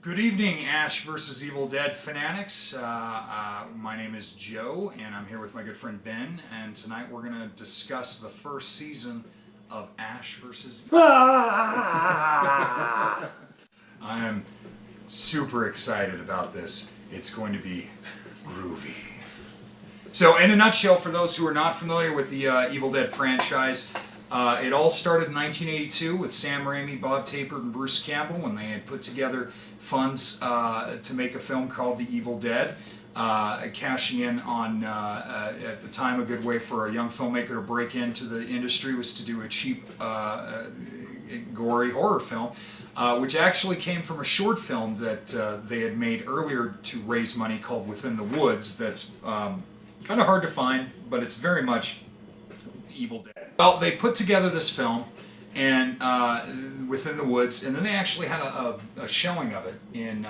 Good evening, Ash vs. Evil Dead fanatics. My name is Joe, and I'm here with my good friend Ben, and tonight we're going to discuss the first season of Ash vs. Evil Dead. I am super excited about this. It's going to be groovy. So, in a nutshell, for those who are not familiar with the Evil Dead franchise, it all started in 1982 with Sam Raimi, Bob Tapert, and Bruce Campbell when they had put together funds to make a film called The Evil Dead, cashing in on, at the time, a good way for a young filmmaker to break into the industry was to do a cheap, gory horror film, which actually came from a short film that they had made earlier to raise money called Within the Woods. That's kind of hard to find, but it's very much Evil Dead. Well, they put together this film, and Within the Woods, and then they actually had a showing of it in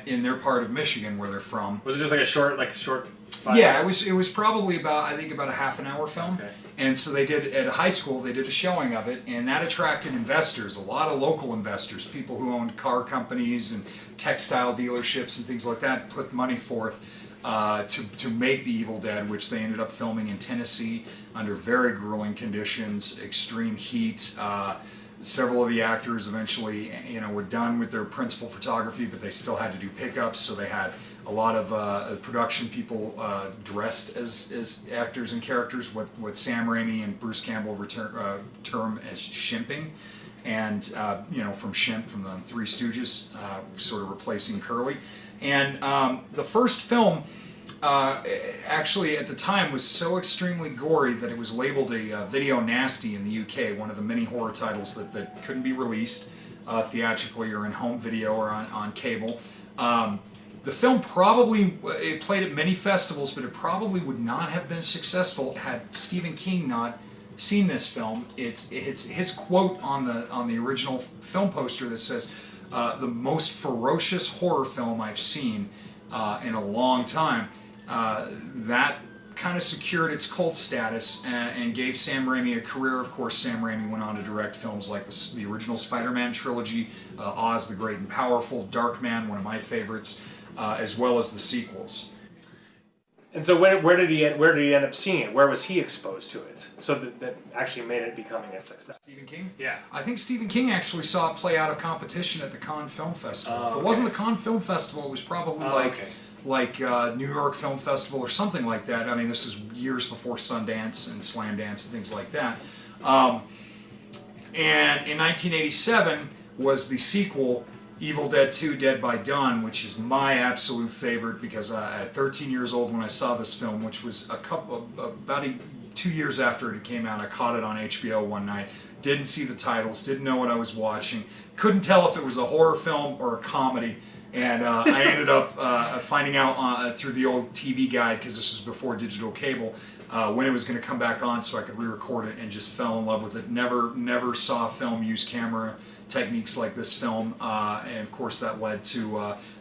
in their part of Michigan where they're from. Was it just like a short? Yeah, it was probably about a half an hour film. Okay. And so they did at a high school. They did a showing of it, and that attracted investors, a lot of local investors, people who owned car companies and textile dealerships and things like that, put money forth to make The Evil Dead, which they ended up filming in Tennessee under very grueling conditions, extreme heat. Several of the actors eventually, were done with their principal photography, but they still had to do pickups, so they had a lot of production people dressed as actors and characters, what Sam Raimi and Bruce Campbell term as shimping, and from Shimp from the Three Stooges, sort of replacing Curly. And the first film, actually at the time, was so extremely gory that it was labeled a video nasty in the UK, one of the many horror titles that couldn't be released theatrically or in home video or on cable. The film it played at many festivals, but it probably would not have been successful had Stephen King not seen this film. It's his quote on the original film poster that says, "The most ferocious horror film I've seen in a long time." That kind of secured its cult status and gave Sam Raimi a career. Of course, Sam Raimi went on to direct films like the original Spider-Man trilogy, Oz the Great and Powerful, Darkman, one of my favorites, as well as the sequels. And so where did he end up seeing it? Where was he exposed to it? So that actually made it becoming a success. Stephen King? Yeah. I think Stephen King actually saw it play out of competition at the Cannes Film Festival. If it wasn't the Cannes Film Festival, it was probably like New York Film Festival or something like that. I mean, this is years before Sundance and Slam Dance and things like that. And in 1987 was the sequel, Evil Dead 2: Dead by Dawn, which is my absolute favorite because at 13 years old when I saw this film, which was about 2 years after it came out, I caught it on HBO one night, didn't see the titles, didn't know what I was watching, couldn't tell if it was a horror film or a comedy, and I ended up finding out through the old TV guide, because this was before digital cable, when it was going to come back on so I could re-record it, and just fell in love with it. Never saw a film use camera techniques like this film, and of course that led to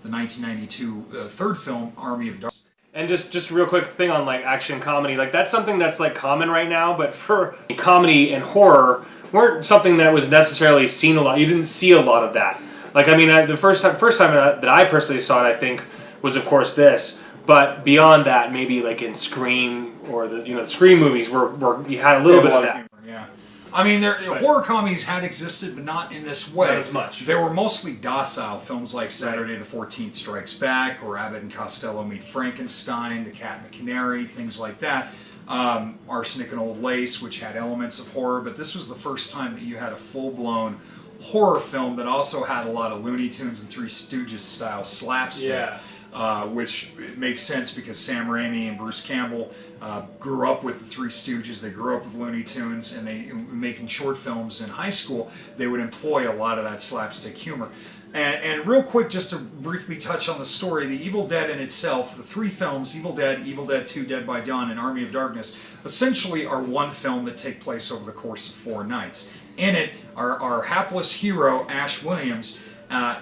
the 1992 third film, Army of Darkness. And just a real quick thing on action comedy, that's something that's common right now, but for comedy and horror weren't something that was necessarily seen a lot. You didn't see a lot of that. The first time that I personally saw it, I think, was of course this. But beyond that, maybe in Scream or the Scream movies, where you had a little bit of that. Humor, yeah. I mean, horror comedies had existed, but not in this way. Not as much. They were mostly docile films like Saturday the 14th Strikes Back, or Abbott and Costello Meet Frankenstein, The Cat and the Canary, things like that. Arsenic and Old Lace, which had elements of horror, but this was the first time that you had a full-blown horror film that also had a lot of Looney Tunes and Three Stooges style slapstick. Yeah. Which makes sense because Sam Raimi and Bruce Campbell grew up with the Three Stooges. They grew up with Looney Tunes, and they making short films in high school. They would employ a lot of that slapstick humor. And real quick, just to briefly touch on the story, The Evil Dead in itself, the three films, Evil Dead, Evil Dead 2, Dead by Dawn, and Army of Darkness, essentially are one film that take place over the course of 4 nights. In it, our hapless hero, Ash Williams,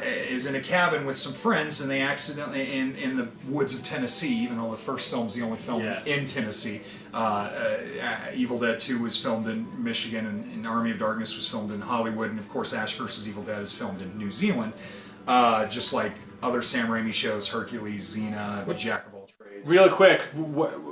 is in a cabin with some friends, and they accidentally, in the woods of Tennessee, even though the first film's the only film in Tennessee, Evil Dead 2 was filmed in Michigan, and Army of Darkness was filmed in Hollywood, and of course Ash vs. Evil Dead is filmed in New Zealand. just like other Sam Raimi shows, Hercules, Xena, Jack of all trades. Real quick,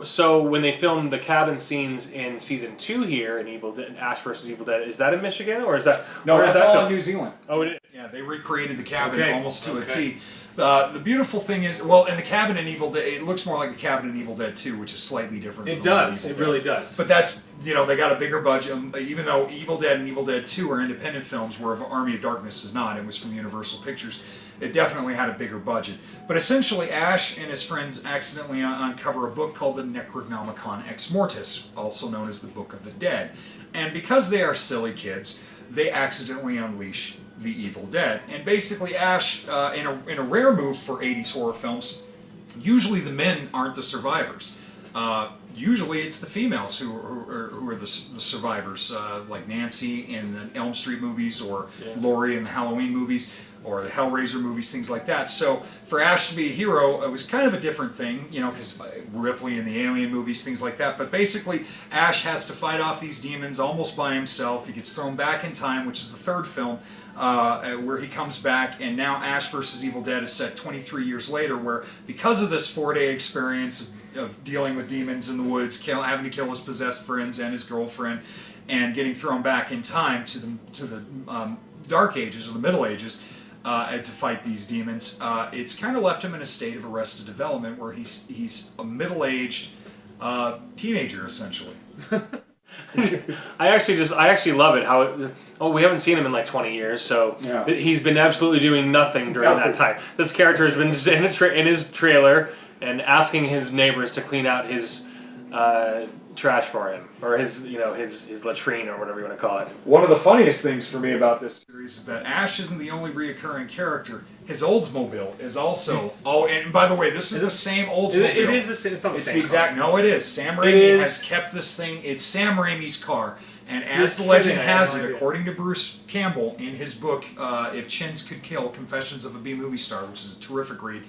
so when they filmed the cabin scenes in season 2 here in Evil Dead, Ash vs. Evil Dead, is that in Michigan or is that? No, or is that's that all filmed? in New Zealand. Oh, it is. Yeah, they recreated the cabin Okay. almost to a T. The beautiful thing is, well, in the cabin in Evil Dead, it looks more like the cabin in Evil Dead 2, which is slightly different. It than the one in does. Evil It Dead. really does. But that's, they got a bigger budget. Even though Evil Dead and Evil Dead 2 are independent films, where Army of Darkness is not, it was from Universal Pictures, it definitely had a bigger budget. But essentially, Ash and his friends accidentally uncover a book called the Necronomicon Ex Mortis, also known as the Book of the Dead. And because they are silly kids, they accidentally unleash the Evil Dead. And basically, Ash, in a rare move for 80s horror films, usually the men aren't the survivors. Usually it's the females who are the survivors, like Nancy in the Elm Street movies, or Laurie in the Halloween movies, or the Hellraiser movies, things like that. So for Ash to be a hero, it was kind of a different thing, because Ripley in the Alien movies, things like that. But basically, Ash has to fight off these demons almost by himself. He gets thrown back in time, which is the third film, where he comes back, and now Ash vs. Evil Dead is set 23 years later, where because of this 4-day experience of dealing with demons in the woods, having to kill his possessed friends and his girlfriend, and getting thrown back in time to the Dark Ages or the Middle Ages to fight these demons, it's kind of left him in a state of arrested development where he's a middle-aged teenager essentially. I actually love it how we haven't seen him in like 20 years, so he's been absolutely doing nothing during that time. This character has been just in his trailer and asking his neighbors to clean out his trash for him, or his latrine, or whatever you want to call it. One of the funniest things for me about this series is that Ash isn't the only reoccurring character. His Oldsmobile is also. Oh, and by the way, this is the same Oldsmobile. It is the same. It's not the It's same. the exact. car. No, it is. Sam Raimi has kept this thing. It's Sam Raimi's car, and as the legend has it, according to Bruce Campbell in his book, "If Chins Could Kill: Confessions of a B-Movie Star," which is a terrific read.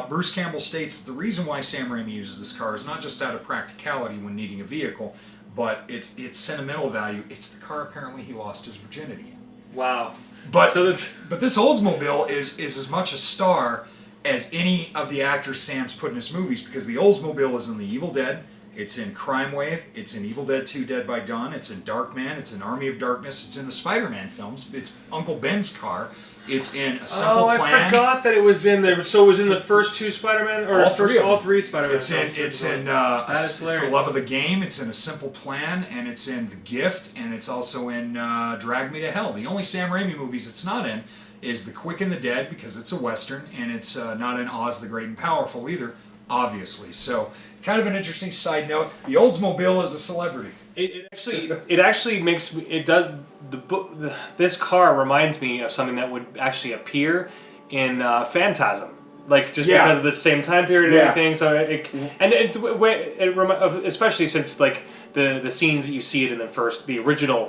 Bruce Campbell states that the reason why Sam Raimi uses this car is not just out of practicality when needing a vehicle, but it's sentimental value. It's the car apparently he lost his virginity in. Wow. But this Oldsmobile is as much a star as any of the actors Sam's put in his movies, because the Oldsmobile is in The Evil Dead, it's in Crime Wave, it's in Evil Dead 2 Dead by Dawn, it's in Darkman, it's in Army of Darkness, it's in the Spider-Man films, it's Uncle Ben's car, it's in A Simple Plan. I forgot that it was in there. So it was in the first 2 Spider-Man, or all three Spider-Man. It's in For Love of the Game, it's in A Simple Plan, and it's in The Gift, and it's also in Drag Me to Hell. The only Sam Raimi movies it's not in is The Quick and the Dead, because it's a Western, and it's not in Oz the Great and Powerful either, obviously. So, kind of an interesting side note, the Oldsmobile is a celebrity. It actually makes me. It does. This car reminds me of something that would actually appear in Phantasm, like just because of the same time period and everything. So especially since like the scenes that you see it in the original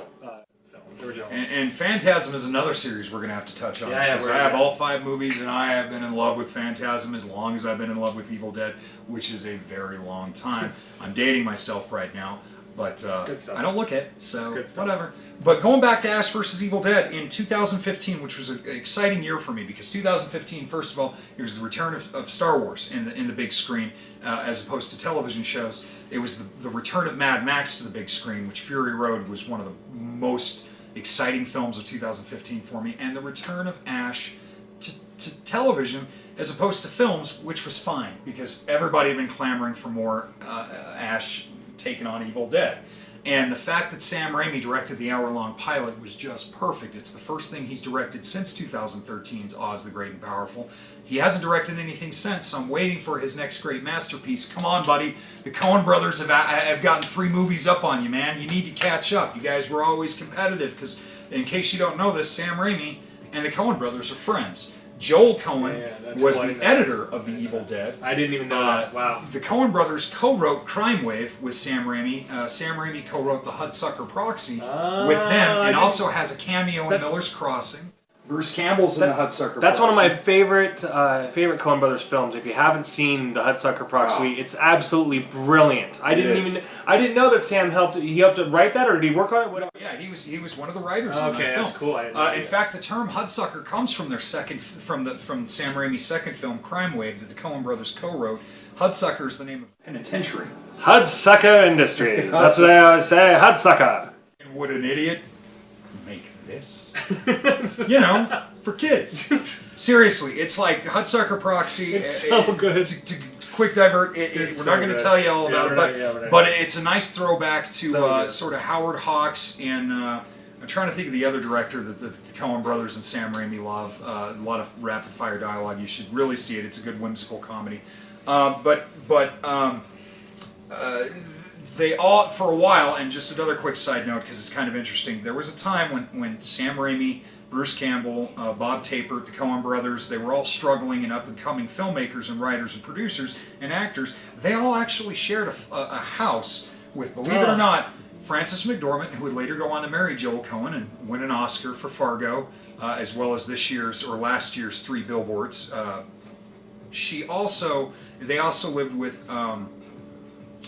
film. And Phantasm is another series we're going to have to touch on. Because I have all 5 movies, and I have been in love with Phantasm as long as I've been in love with Evil Dead, which is a very long time. I'm dating myself right now, but I don't look it, so whatever. But going back to Ash vs. Evil Dead, in 2015, which was an exciting year for me, because 2015, first of all, it was the return of Star Wars in the big screen, as opposed to television shows. It was the return of Mad Max to the big screen, which Fury Road was one of the most exciting films of 2015 for me, and the return of Ash to television as opposed to films, which was fine, because everybody had been clamoring for more Ash taking on Evil Dead. And the fact that Sam Raimi directed the hour-long pilot was just perfect. It's the first thing he's directed since 2013's Oz the Great and Powerful. He hasn't directed anything since, so I'm waiting for his next great masterpiece. Come on, buddy. The Coen brothers have gotten 3 movies up on you, man. You need to catch up. You guys were always competitive, because in case you don't know this, Sam Raimi and the Coen brothers are friends. Joel Coen was the editor of The Evil Dead. I didn't even know that. Wow. The Coen brothers co-wrote Crime Wave with Sam Raimi. Sam Raimi co-wrote The Hudsucker Proxy with them, and also has a cameo in Miller's Crossing. Bruce Campbell's in the Hudsucker. That's one of my Proxy. favorite Coen Brothers films. If you haven't seen the Hudsucker Proxy, it's absolutely brilliant. I didn't know that Sam helped. He helped to write that, or did he work on it? What? Yeah, he was one of the writers. Okay, in that film. that's cool. I didn't know In that. fact, the term Hudsucker comes from their from Sam Raimi's second film, Crime Wave, that the Coen Brothers co-wrote. Hudsucker is the name of a penitentiary. Hudsucker Industries. That's what I always say. Hudsucker. And would an idiot make this? You know, for kids. Seriously, it's like Hudsucker Proxy. It's so good. To quick divert, we're so not going to good. tell you all Yeah, about it, but it's a nice throwback to So good. sort of Howard Hawks and I'm trying to think of the other director that the Coen Brothers and Sam Raimi love. A lot of rapid fire dialogue. You should really see it. It's a good whimsical comedy. They all, for a while, and just another quick side note because it's kind of interesting, there was a time when Sam Raimi, Bruce Campbell, Bob Tapert, the Coen Brothers, they were all struggling and up-and-coming filmmakers and writers and producers and actors. They all actually shared a house with, believe it or not, Frances McDormand, who would later go on to marry Joel Coen and win an Oscar for Fargo, as well as last year's 3 Billboards. They also lived with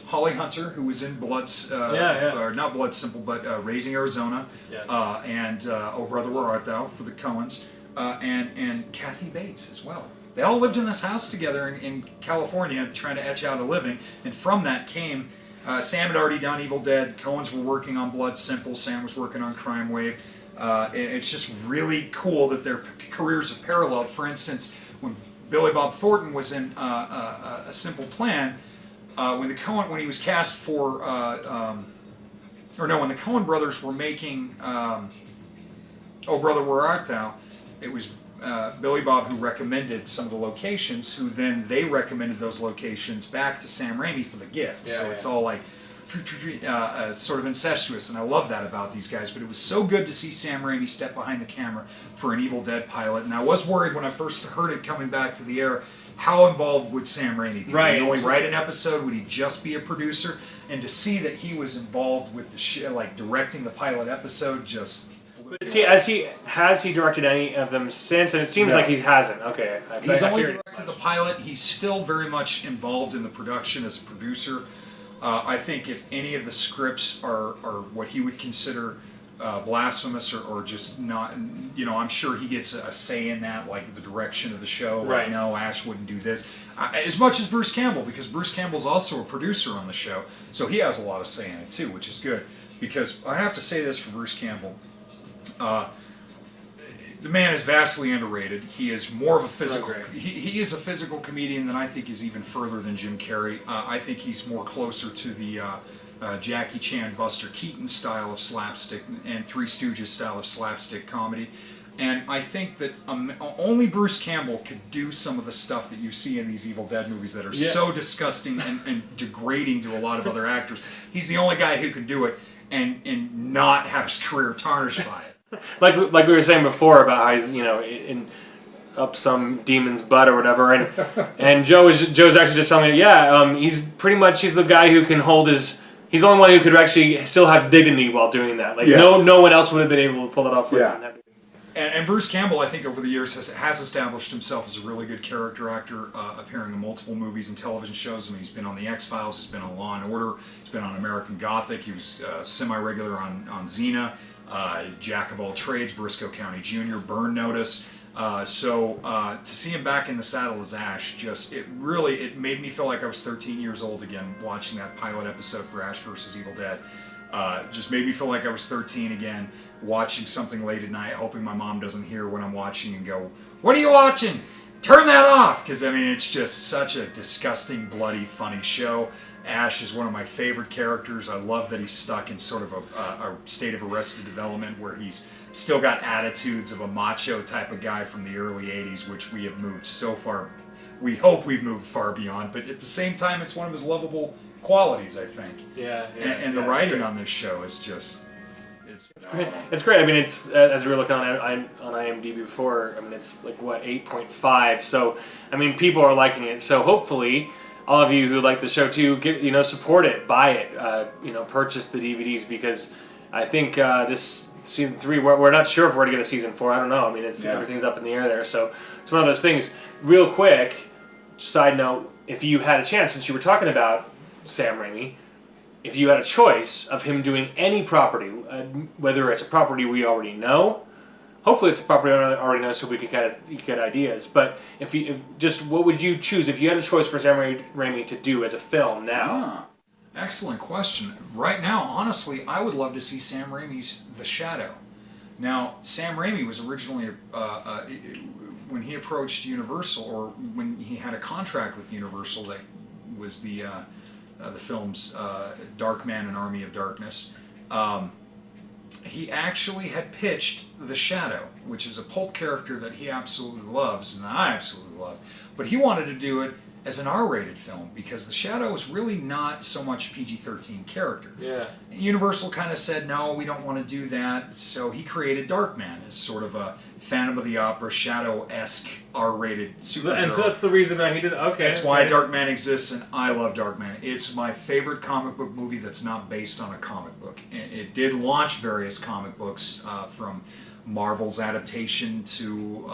Holly Hunter, who was in or not Blood Simple, but Raising Arizona, Yes. and Oh Brother Where Art Thou for the Coens, and Kathy Bates as well. They all lived in this house together in California, trying to etch out a living, and from that came. Sam had already done Evil Dead. The Coens were working on Blood Simple. Sam was working on Crime Wave. And it's just really cool that their careers are paralleled. For instance, when Billy Bob Thornton was in A Simple Plan, when he was cast for, when the Coen Brothers were making Oh Brother Where Art Thou, it was Billy Bob who recommended some of the locations, who then they recommended those locations back to Sam Raimi for the gift. It's all like sort of incestuous, and I love that about these guys. But it was so good to see Sam Raimi step behind the camera for an Evil Dead pilot, and I was worried when I first heard it coming back to the air, how involved would Sam Raimi be? Right. Would he only write an episode? Would he just be a producer? And to see that he was involved with the like directing the pilot episode, just... Has he directed any of them since? And it seems like he hasn't. Okay. He's only directed the pilot. He's still very much involved in the production as a producer. I think if any of the scripts are what he would consider blasphemous or just not, I'm sure he gets a say in that, like the direction of the show. Right. No, Ash wouldn't do this. As much as Bruce Campbell, because Bruce Campbell's also a producer on the show, so he has a lot of say in it too, which is good. Because I have to say this for Bruce Campbell. The man is vastly underrated. He is more of a physical. He is a physical comedian that I think is even further than Jim Carrey. I think he's more closer to the Jackie Chan, Buster Keaton style of slapstick and Three Stooges style of slapstick comedy. And I think that only Bruce Campbell could do some of the stuff that you see in these Evil Dead movies that are so disgusting and degrading to a lot of other actors. He's the only guy who can do it and not have his career tarnished by it. Like we were saying before about how he's up some demon's butt or whatever, and Joe's actually just telling me he's the guy who can hold his. He's the only one who could actually still have dignity while doing that. No one else would have been able to pull it off. And Bruce Campbell, I think, over the years has established himself as a really good character actor, appearing in multiple movies and television shows. I mean, he's been on The X-Files, he's been on Law and Order, he's been on American Gothic, he was semi-regular on Xena, Jack of all trades, Briscoe County Jr., Burn Notice. So to see him back in the saddle as Ash, it made me feel like I was 13 years old again watching that pilot episode for Ash vs. Evil Dead. Just made me feel like I was 13 again, watching something late at night, hoping my mom doesn't hear what I'm watching and go, "What are you watching? Turn that off!" Because I mean, it's just such a disgusting, bloody, funny show. Ash is one of my favorite characters. I love that he's stuck in sort of a state of arrested development where he's still got attitudes of a macho type of guy from the early 80s, which we have moved so far. We hope we've moved far beyond, but at the same time, it's one of his lovable qualities, I think. And the writing on this show is just... It's great. It's great. I mean, it's as we were looking on IMDb before. I mean, it's like 8.5. So, I mean, people are liking it. So hopefully, all of you who like the show too, support it, buy it, purchase the DVDs, because I think this season 3. We're not sure if we're going to get a season 4. I don't know. I mean, everything's up in the air there. So it's one of those things. Real quick, side note, if you had a chance, since you were talking about Sam Raimi, if you had a choice of him doing any property, whether it's a property we already know, hopefully it's a property we already know so we could kind of get ideas, but if just what would you choose if you had a choice for Sam Raimi to do as a film now? Excellent question. Right now, honestly, I would love to see Sam Raimi's The Shadow. Now, Sam Raimi was originally, when he approached Universal, or when he had a contract with Universal that was the films Darkman and Army of Darkness, he actually had pitched The Shadow, which is a pulp character that he absolutely loves, and I absolutely love. But he wanted to do it as an R-rated film because The Shadow is really not so much a PG-13 character. Yeah. Universal kind of said, no, we don't want to do that, so he created Darkman as sort of a Phantom of the Opera, Shadow-esque R-rated superhero. And so that's the reason that he did. Okay. That's why Darkman exists, and I love Darkman. It's my favorite comic book movie that's not based on a comic book. It did launch various comic books from Marvel's adaptation to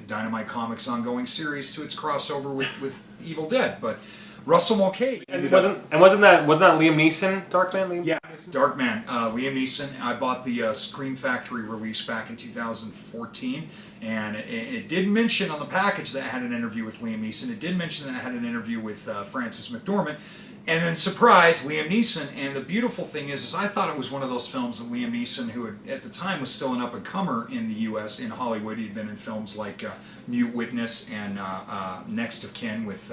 Dynamite Comics' ongoing series to its crossover with Evil Dead, but Russell Mulcahy. And wasn't that Liam Neeson, Darkman? Yeah, Darkman. Liam Neeson. I bought the Scream Factory release back in 2014, and it did mention on the package that it had an interview with Liam Neeson. It did mention that it had an interview with Frances McDormand. And then, surprise, Liam Neeson. And the beautiful thing is I thought it was one of those films that Liam Neeson, who at the time was still an up-and-comer in the U.S., in Hollywood. He'd been in films like Mute Witness and Next of Kin with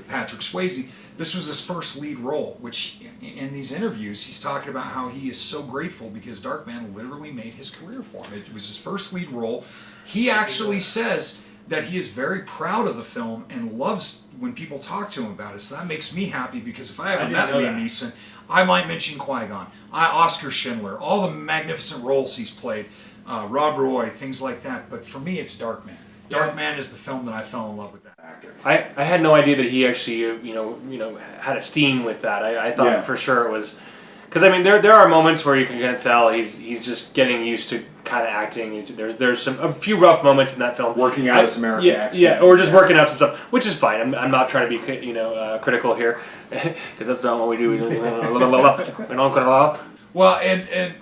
Patrick Swayze. This was his first lead role, which in these interviews, he's talking about how he is so grateful because Darkman literally made his career for him. It was his first lead role. He actually says that he is very proud of the film and loves when people talk to him about it. So that makes me happy because if I ever met Liam Neeson, I might mention Qui-Gon, Oscar Schindler, all the magnificent roles he's played, Rob Roy, things like that. But for me, it's Darkman. Darkman is the film that I fell in love with that actor. I had no idea that he actually had a steam with that. I thought for sure it was because I mean there are moments where you can kind of tell he's just getting used to kind of acting. There's a few rough moments in that film. Working out his American accent. Yeah, or just working out some stuff, which is fine. I'm not trying to be critical here because that's not what we do. We don't. Well, and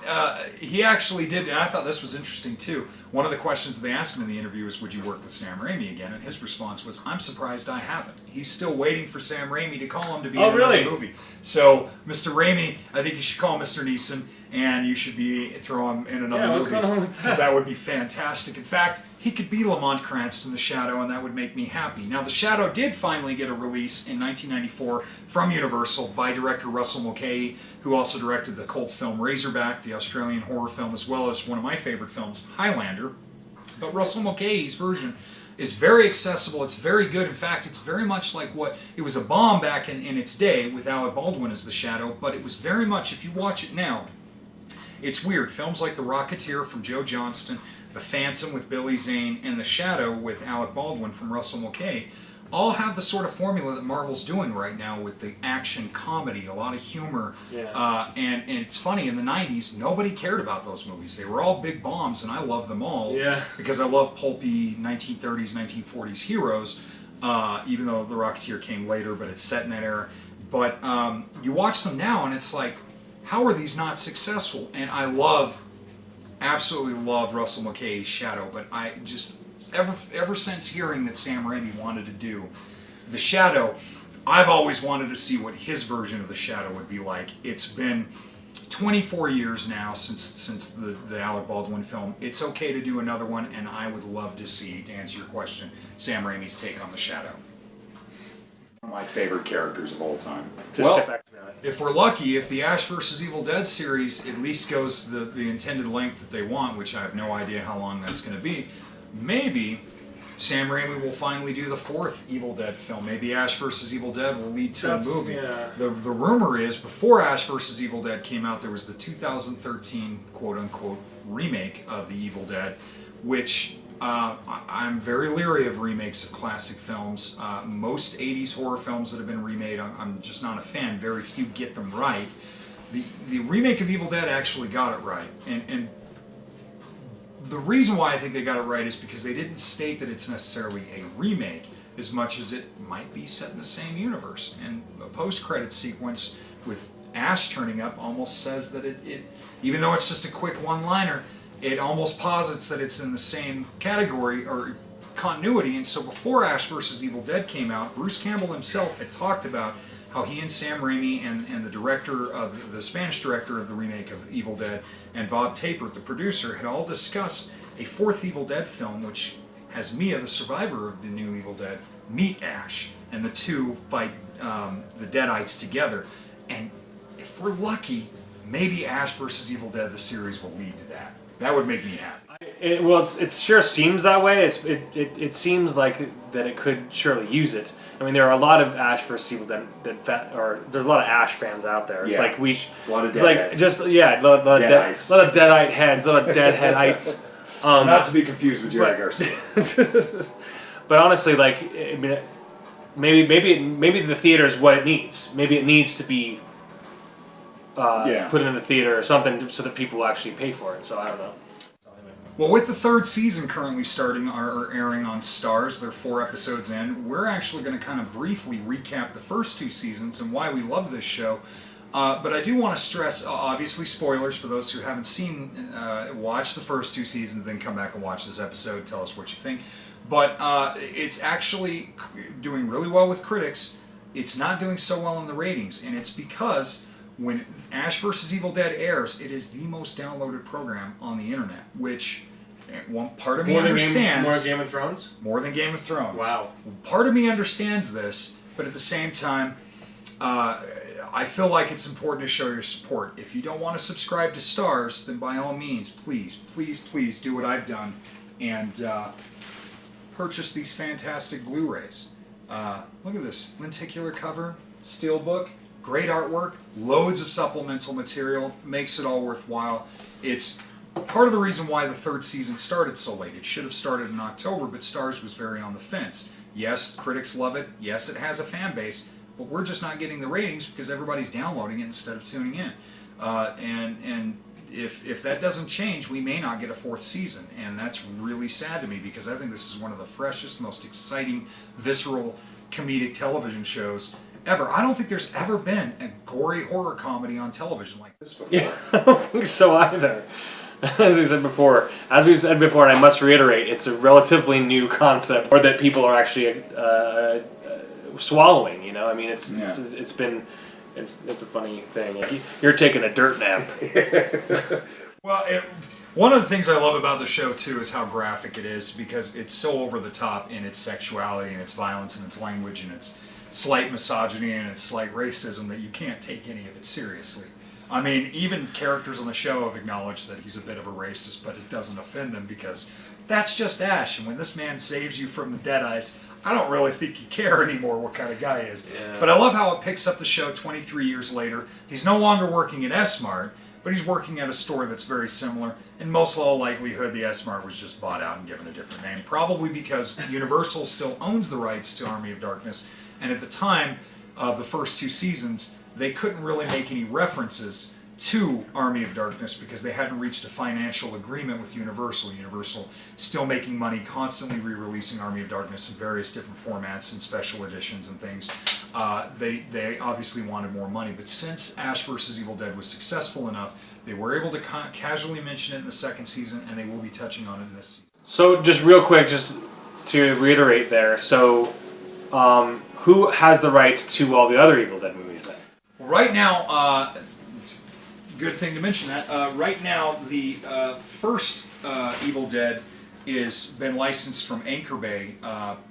he actually did, and I thought this was interesting too. One of the questions they asked him in the interview is, would you work with Sam Raimi again? And his response was, I'm surprised I haven't. He's still waiting for Sam Raimi to call him to be in another movie. So, Mr. Raimi, I think you should call Mr. Neeson, and you should throw him in another movie. What's going on with that? Because that would be fantastic. In fact, he could be Lamont Cranston, The Shadow, and that would make me happy. Now, The Shadow did finally get a release in 1994 from Universal by director Russell Mulcahy, who also directed the cult film Razorback, the Australian horror film, as well as one of my favorite films, Highlander. But Russell Mulcahy's version is very accessible. It's very good. In fact, it's very much like it was a bomb back in its day with Alec Baldwin as The Shadow, but it was very much, if you watch it now, it's weird. Films like The Rocketeer from Joe Johnston, The Phantom with Billy Zane, and The Shadow with Alec Baldwin from Russell Mulcahy all have the sort of formula that Marvel's doing right now with the action comedy, a lot of humor. Yeah. And it's funny, in the 90s, nobody cared about those movies. They were all big bombs, and I love them all because I love pulpy 1930s, 1940s heroes, even though The Rocketeer came later, but it's set in that era. But you watch them now, and it's like, how are these not successful? And I absolutely love Russell Mulcahy's Shadow, but I just, ever since hearing that Sam Raimi wanted to do The Shadow, I've always wanted to see what his version of The Shadow would be like. It's been 24 years now since the Alec Baldwin film. It's okay to do another one, and I would love to see, to answer your question, Sam Raimi's take on The Shadow. One of my favorite characters of all time. Get back to that. If we're lucky, if the Ash vs. Evil Dead series at least goes the intended length that they want, which I have no idea how long that's going to be, maybe Sam Raimi will finally do the fourth Evil Dead film. Maybe Ash vs. Evil Dead will lead to a movie. Yeah. The rumor is, before Ash vs. Evil Dead came out, there was the 2013 quote-unquote remake of The Evil Dead, which I'm very leery of remakes of classic films. Most 80s horror films that have been remade, I'm just not a fan. Very few get them right. The remake of Evil Dead actually got it right. And the reason why I think they got it right is because they didn't state that it's necessarily a remake as much as it might be set in the same universe. And a post-credit sequence with Ash turning up almost says that it even though it's just a quick one-liner, it almost posits that it's in the same category or continuity. And so before Ash vs. Evil Dead came out, Bruce Campbell himself had talked about how he and Sam Raimi and the director of the Spanish director of the remake of Evil Dead and Bob Tapert, the producer, had all discussed a fourth Evil Dead film which has Mia, the survivor of the new Evil Dead, meet Ash, and the two fight the Deadites together. And if we're lucky, maybe Ash vs. Evil Dead, the series, will lead to that. That would make me happy. It sure seems that way. It seems like that it could surely use it. I mean, there are a lot of Ash vs. Evil Dead or there's a lot of Ash fans out there. It's like a lot of it's like Deadites. just a lot of Deadite heads, a lot of Deadheadites. Not to be confused with Jerry Garcia. But honestly, like, I mean, maybe the theater is what it needs. Maybe it needs to be put in the theater or something so that people will actually pay for it. So I don't know. Well, with the third season currently starting or airing on Starz, they're 4 episodes in, we're actually going to kind of briefly recap the first 2 seasons and why we love this show. But I do want to stress, obviously, spoilers for those who haven't seen, watch the first 2 seasons, then come back and watch this episode, tell us what you think. But it's actually doing really well with critics. It's not doing so well in the ratings, and it's because when Ash vs. Evil Dead airs, it is the most downloaded program on the internet, which one part of me understands. More than Game of Thrones? More than Game of Thrones. Wow. Part of me understands this, but at the same time, I feel like it's important to show your support. If you don't want to subscribe to Starz, then by all means, please, please, please do what I've done and purchase these fantastic Blu-rays. Look at this lenticular cover, steelbook, great artwork, loads of supplemental material, makes it all worthwhile. It's part of the reason why the third season started so late. It should have started in October, but Starz was very on the fence. Yes, critics love it. Yes, it has a fan base, but we're just not getting the ratings because everybody's downloading it instead of tuning in. And if that doesn't change, we may not get a 4th season, and that's really sad to me because I think this is one of the freshest, most exciting, visceral, comedic television shows ever. I don't think there's ever been a gory horror comedy on television like this before. Yeah, I don't think so either. As we said before, and I must reiterate, it's a relatively new concept, or that people are actually swallowing. You know, I mean, it's a funny thing. Like, you're taking a dirt nap. Well, one of the things I love about the show too is how graphic it is because it's so over the top in its sexuality and its violence and its language and its slight misogyny and its slight racism that you can't take any of it seriously. I mean, even characters on the show have acknowledged that he's a bit of a racist, but it doesn't offend them because that's just Ash. And when this man saves you from the Deadites, I don't really think you care anymore what kind of guy he is. Yeah. But I love how it picks up the show 23 years later. He's no longer working at S-Mart, but he's working at a store that's very similar. In most all likelihood, the S-Mart was just bought out and given a different name, probably because Universal still owns the rights to Army of Darkness. And at the time of the first 2 seasons, they couldn't really make any references to Army of Darkness because they hadn't reached a financial agreement with Universal. Universal still making money, constantly re-releasing Army of Darkness in various different formats and special editions and things. They obviously wanted more money, but since Ash vs. Evil Dead was successful enough, they were able to casually mention it in the 2nd season, and they will be touching on it in this season. So just real quick, just to reiterate there, so who has the rights to all the other Evil Dead movies then? Right now, good thing to mention that. Right now, the first Evil Dead is been licensed from Anchor Bay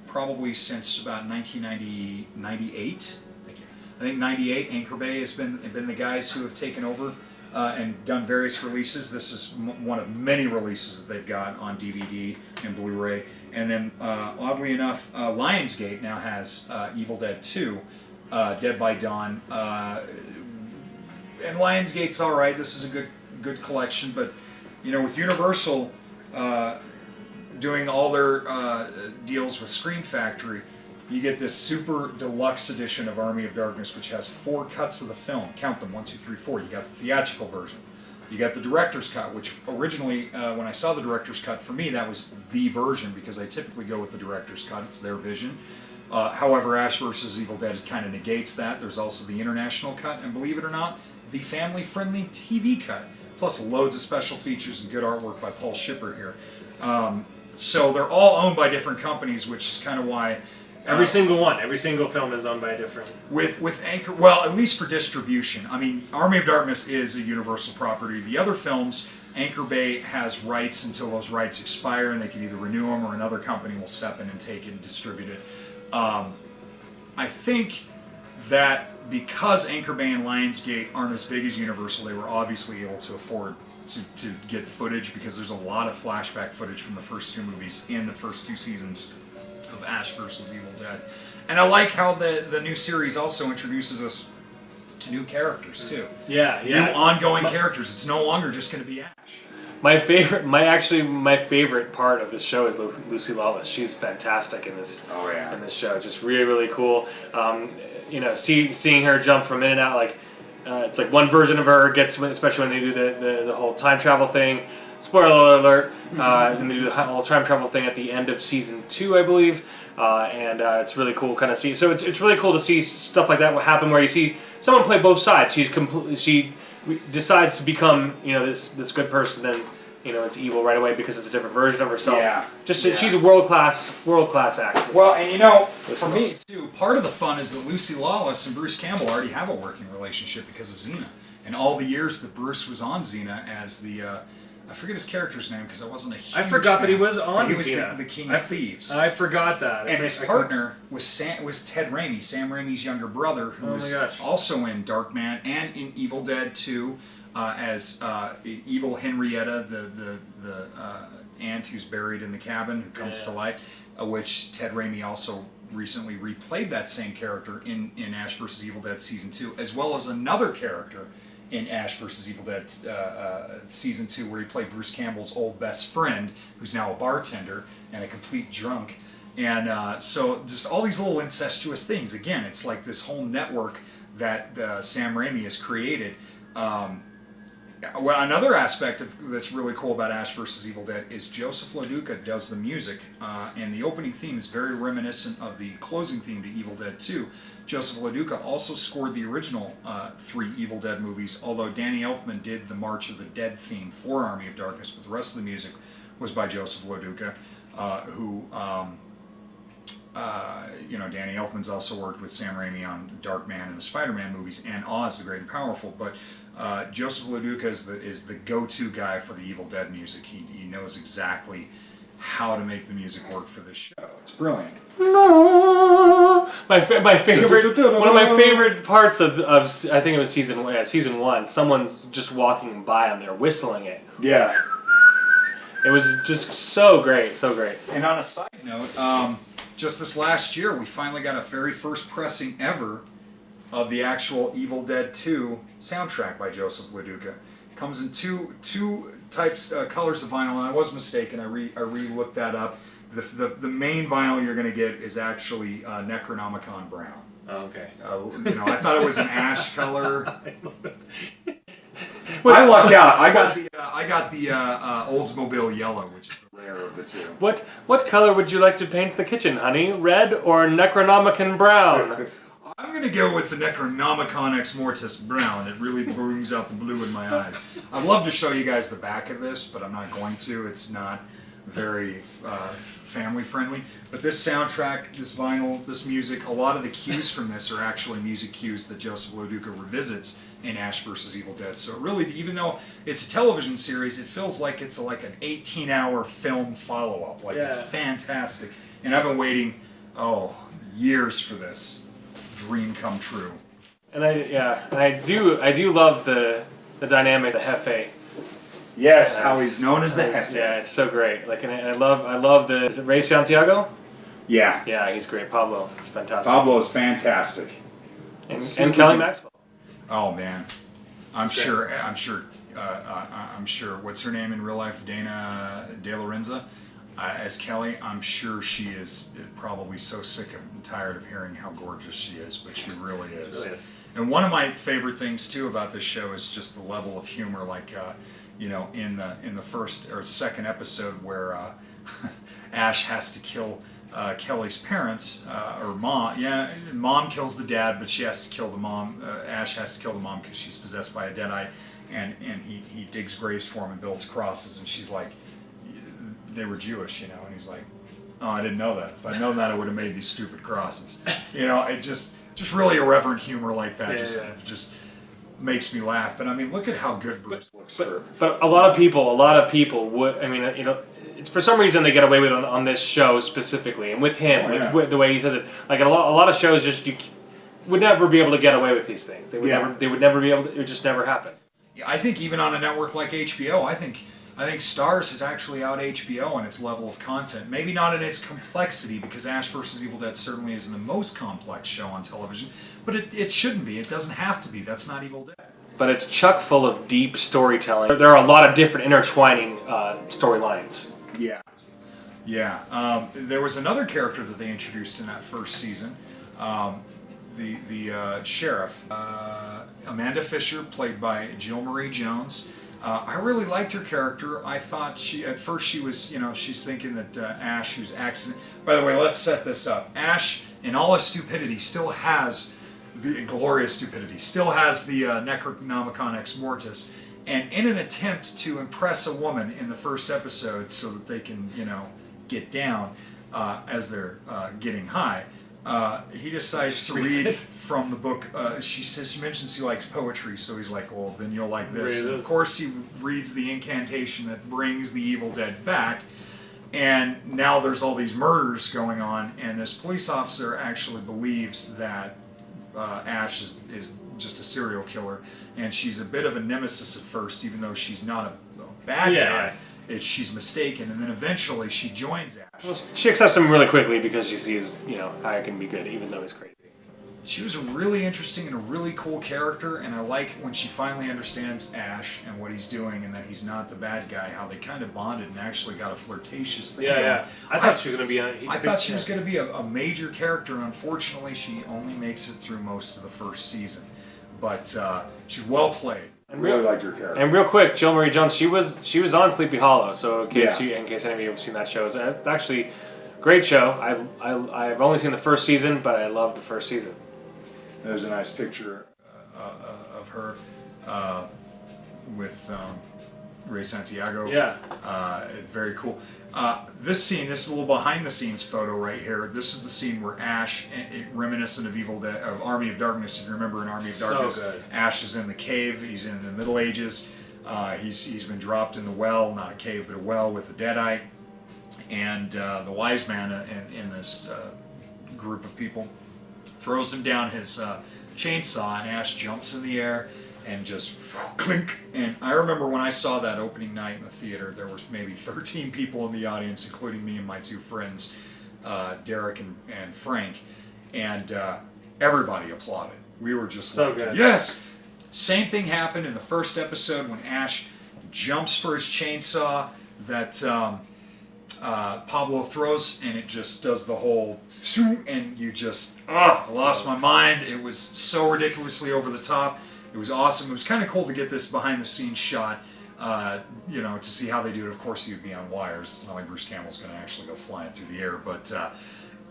probably since about 1998. I think 98. Anchor Bay has been the guys who have taken over and done various releases. This is one of many releases that they've got on DVD and Blu-ray. And then, oddly enough, Lionsgate now has Evil Dead 2, Dead by Dawn. And Lionsgate's all right. This is a good collection, but you know, with Universal doing all their deals with Scream Factory, you get this super deluxe edition of Army of Darkness, which has 4 cuts of the film. Count them: 1, 2, 3, 4. You got the theatrical version, You got the director's cut, which originally, when I saw the director's cut, for me that was the version because I typically go with the director's cut. It's their vision. However, Ash vs. Evil Dead kind of negates that. There's also the international cut, and believe it or not, the family-friendly TV cut, plus loads of special features and good artwork by Paul Schipper here. So they're all owned by different companies, which is kind of why Every single film is owned by a different. with Anchor, well, at least for distribution. I mean, Army of Darkness is a Universal property. The other films, Anchor Bay has rights until those rights expire, and they can either renew them or another company will step in and take it and distribute it. I think that because Anchor Bay and Lionsgate aren't as big as Universal, they were obviously able to afford to get footage because there's a lot of flashback footage from the first two movies in the first two seasons of Ash vs. Evil Dead. And I like how the new series also introduces us to new characters too. Yeah. New ongoing characters. It's no longer just going to be Ash. My favorite part of this show is Lucy Lawless. She's fantastic in this. Oh yeah. In this show, just really cool. Seeing her jump from in and out, like it's like one version of her gets, especially when they do the whole time travel thing. Spoiler alert! And they do the whole time travel thing at the end of season 2, I believe, and it's really cool, kind of see. So it's really cool to see stuff like that happen, where you see someone play both sides. She decides to become this good person, then it's evil right away because it's a different version of herself. Yeah. She's a world class actress. Well, and for me too, part of the fun is that Lucy Lawless and Bruce Campbell already have a working relationship because of Xena, and all the years that Bruce was on Xena as the I forget his character's name because I wasn't a huge I forgot fan. that he was on He was Xena. the King of Thieves. I forgot that. And his partner was Ted Raimi, Sam Raimi's younger brother, who was also in Darkman and in Evil Dead 2 as evil Henrietta, the aunt who's buried in the cabin who comes to life, which Ted Raimi also recently replayed that same character in Ash vs. Evil Dead Season 2, as well as another character in Ash vs. Evil Dead Season 2 where he played Bruce Campbell's old best friend, who's now a bartender and a complete drunk. And so just all these little incestuous things. Again, it's like this whole network that Sam Raimi has created. Well, another aspect that's really cool about Ash vs. Evil Dead is Joseph LaDuca does the music, and the opening theme is very reminiscent of the closing theme to Evil Dead 2. Joseph LaDuca also scored the original 3 Evil Dead movies, although Danny Elfman did the March of the Dead theme for Army of Darkness, but the rest of the music was by Joseph LaDuca, who... Danny Elfman's also worked with Sam Raimi on Darkman and the Spider-Man movies and Oz the Great and Powerful, but Joseph LaDuca is the go-to guy for the Evil Dead music. He knows exactly how to make the music work for this show. It's brilliant. My favorite, one of my favorite parts of I think it was season 1. Someone's just walking by and they're whistling it. Yeah. It was just so great, so great. And on a side note, just this last year, we finally got a very first pressing ever of the actual Evil Dead 2 soundtrack by Joseph LaDuca. Comes in two types, colors of vinyl, and I was mistaken. I re-looked that up. The main vinyl you're going to get is actually Necronomicon brown. Oh, okay. I thought it was an ash color. I lucked out. I got the Oldsmobile yellow, which is the rare of the two. What color would you like to paint the kitchen, honey? Red or Necronomicon brown? I'm going to go with the Necronomicon Ex Mortis brown. It really brings out the blue in my eyes. I'd love to show you guys the back of this, but I'm not going to. It's not very family friendly. But this soundtrack, this vinyl, this music, a lot of the cues from this are actually music cues that Joseph LaDuca revisits in Ash vs. Evil Dead. So really, even though it's a television series, it feels like it's like an 18-hour film follow-up. It's fantastic. And I've been waiting, years for this. Dream come true. And I do love the dynamic of the Hefe. Yes, how he's known as the Hefe. Yeah, it's so great. And I love the, is it Ray Santiago? Yeah. Yeah, he's great. Pablo, it's fantastic. Pablo is fantastic. And Kelly Maxwell. Oh man, I'm sure. What's her name in real life? Dana De Lorenza. As Kelly, I'm sure she is probably so sick and tired of hearing how gorgeous she is, but she really is. She really is. And one of my favorite things too about this show is just the level of humor. Like, in the first or second episode where Ash has to kill Kelly's parents, or mom. Yeah, mom kills the dad, but she has to kill the mom. Ash has to kill the mom because she's possessed by a deadite, and he digs graves for him and builds crosses, and she's like, they were Jewish, and he's like, oh, I didn't know that. If I'd known that, I would have made these stupid crosses. It just really irreverent humor like that just makes me laugh. But I mean, look at how good Bruce looks. But a lot of people would. I mean, it's for some reason they get away with it on this show specifically, and with him, with the way he says it. Like a lot of shows, just you would never be able to get away with these things. They would never be able to. It would just never happen. Yeah, I think even on a network like HBO, I think Starz has actually out HBO on its level of content. Maybe not in its complexity, because Ash vs. Evil Dead certainly isn't the most complex show on television, but it shouldn't be. It doesn't have to be. That's not Evil Dead. But it's chock full of deep storytelling. There are a lot of different intertwining storylines. Yeah. Yeah. There was another character that they introduced in that first season. The sheriff, Amanda Fisher, played by Jill Marie Jones. I really liked her character. I thought at first she was, she's thinking that Ash, who's accident. By the way, let's set this up. Ash, in all his stupidity, still has the glorious stupidity, still has the Necronomicon Ex Mortis, and in an attempt to impress a woman in the first episode, so that they can, get down as they're getting high. He decides to read from the book. She mentions he likes poetry, so he's like, well, then you'll like this. And of course, he reads the incantation that brings the Evil Dead back, and now there's all these murders going on, and this police officer actually believes that Ash is just a serial killer, and she's a bit of a nemesis at first, even though she's not a bad guy. She's mistaken, and then eventually she joins Ash. Well, she accepts him really quickly because she sees, how it can be good, even though he's crazy. She was a really interesting and a really cool character, and I like when she finally understands Ash and what he's doing, and that he's not the bad guy. How they kind of bonded and actually got a flirtatious thing. Yeah. I thought she was going to be. I thought she was going to be a major character, and unfortunately, she only makes it through most of the first season. But she's well played. I really liked her character. And real quick, Jill Marie Jones, she was on Sleepy Hollow. So in case any of you have seen that show, it's actually great show. I've only seen the first season, but I loved the first season. There's a nice picture of her with Ray Santiago. Yeah. Very cool. This is a little behind the scenes photo right here. This is the scene where Ash, reminiscent of Evil Dead, of Army of Darkness. If you remember in Army of Darkness, good. Ash is in the cave. He's in the Middle Ages. He's been dropped in the well, not a cave, but a well with the Deadite. And the wise man in this group of people throws him down his chainsaw, and Ash jumps in the air and just clink. And I remember when I saw that opening night in the theater, there was maybe 13 people in the audience, including me and my two friends, Derek and Frank, and everybody applauded. We were just so like, good. Yes! Same thing happened in the first episode when Ash jumps for his chainsaw that Pablo throws, and it just does the whole, and you just, I lost my mind. It was so ridiculously over the top. It was awesome. It was kind of cool to get this behind the scenes shot, to see how they do it. Of course, he would be on wires. It's not like Bruce Campbell's going to actually go flying through the air, but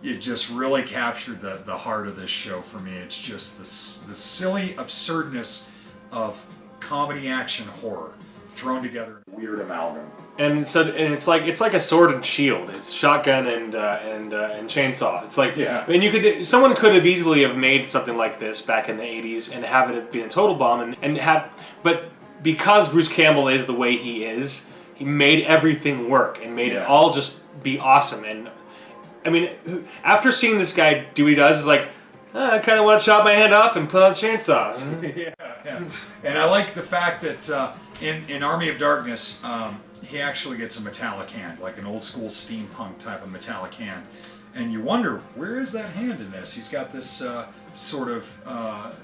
it just really captured the heart of this show for me. It's just the silly absurdness of comedy, action, horror thrown together in a weird amalgam. And it's like a sword and shield. It's shotgun and chainsaw. It's like, and someone could have easily have made something like this back in the 80s and have it have been a total bomb but because Bruce Campbell is the way he is, he made everything work and made it all just be awesome. And I mean, after seeing this guy do what he does, it's like, I kind of want to chop my hand off and put on a chainsaw. Yeah. And I like the fact that in Army of Darkness, he actually gets a metallic hand, like an old school steampunk type of metallic hand. And you wonder, where is that hand in this? He's got this sort of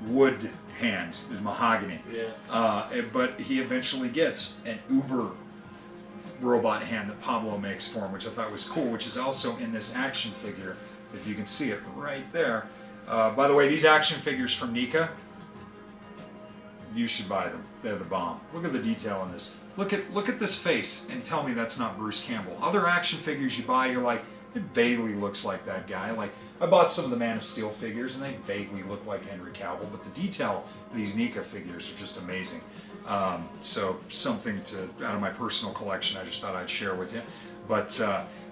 wood hand, mahogany. Yeah. But he eventually gets an uber robot hand that Pablo makes for him, which I thought was cool, which is also in this action figure, if you can see it right there. By the way, these action figures from NECA, you should buy them. They're the bomb. Look at the detail in this. Look at this face and tell me that's not Bruce Campbell. Other action figures you buy, you're like, it vaguely looks like that guy. Like, I bought some of the Man of Steel figures and they vaguely look like Henry Cavill, but the detail of these NECA figures are just amazing. So something out of my personal collection I just thought I'd share with you. But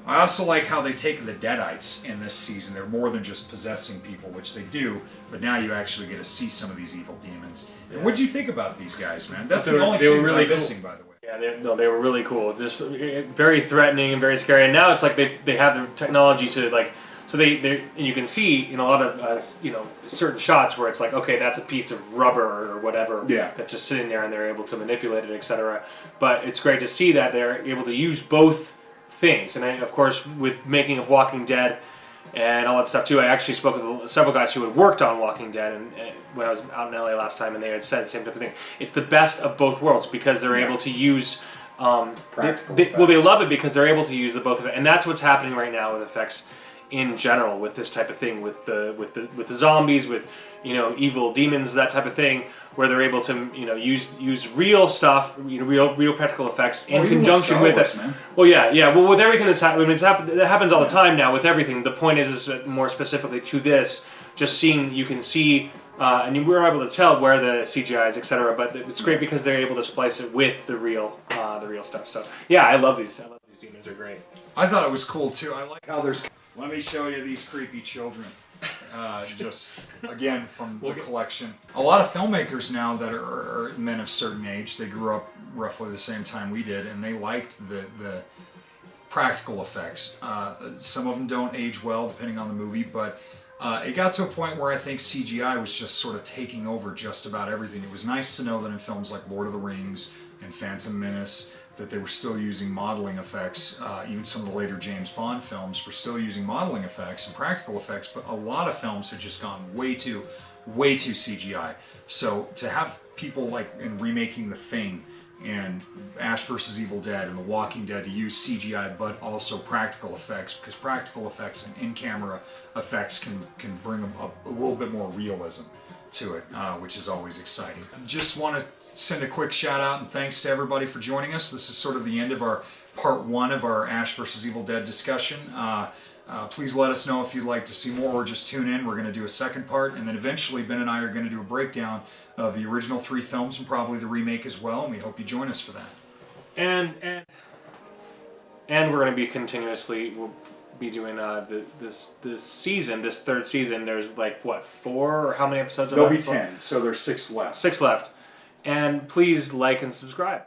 I also like how they've taken the Deadites in this season. They're more than just possessing people, which they do, but now you actually get to see some of these evil demons. And what do you think about these guys, man? That's the only thing really I'm missing, by the way. Yeah, they were really cool. Just very threatening and very scary. And now it's like they have the technology to like, so they and you can see in a lot of certain shots where it's like, okay, that's a piece of rubber or whatever that's just sitting there, and they're able to manipulate it, etc. But it's great to see that they're able to use both things. And of course, with making of Walking Dead and all that stuff too, I actually spoke with several guys who had worked on Walking Dead and when I was out in LA last time, and they had said the same type of thing. It's the best of both worlds because they're able to use practical they love it because they're able to use the both of it, and that's what's happening right now with effects in general with this type of thing, with the zombies, with evil demons, that type of thing, where they're able to use real stuff, real practical effects in conjunction with it. Man. Well, yeah. Well, with everything that's happening, it happens all the time now with everything. The point is more specifically to this, just seeing, you can see, and we're able to tell where the CGI is, etc. But it's great because they're able to splice it with the real stuff. So yeah, I love these. These demons are great. I thought it was cool too. I like how there's. Let me show you these creepy children. Just again from the collection. A lot of filmmakers now that are men of certain age, they grew up roughly the same time we did, and they liked the practical effects. Some of them don't age well depending on the movie, but it got to a point where I think CGI was just sort of taking over just about everything. It was nice to know that in films like Lord of the Rings and Phantom Menace, that they were still using modeling effects. Even some of the later James Bond films were still using modeling effects and practical effects, but a lot of films had just gone way too CGI. So to have people like in remaking The Thing and Ash vs. Evil Dead and The Walking Dead to use CGI but also practical effects, because practical effects and in-camera effects can bring them up a little bit more realism to it, which is always exciting. Just want to send a quick shout out and thanks to everybody for joining us. This is sort of the end of our part one of our Ash vs. Evil Dead discussion. Please let us know if you'd like to see more, or just tune in. We're going to do a second part, and then eventually Ben and I are going to do a breakdown of the original 3 films and probably the remake as well, and we hope you join us for that. And we're going to be continuously, we'll be doing this season, this third season. There's like, what, 4 or how many episodes are There'll left? be 10, so there's 6 left. 6 left. And please like and subscribe.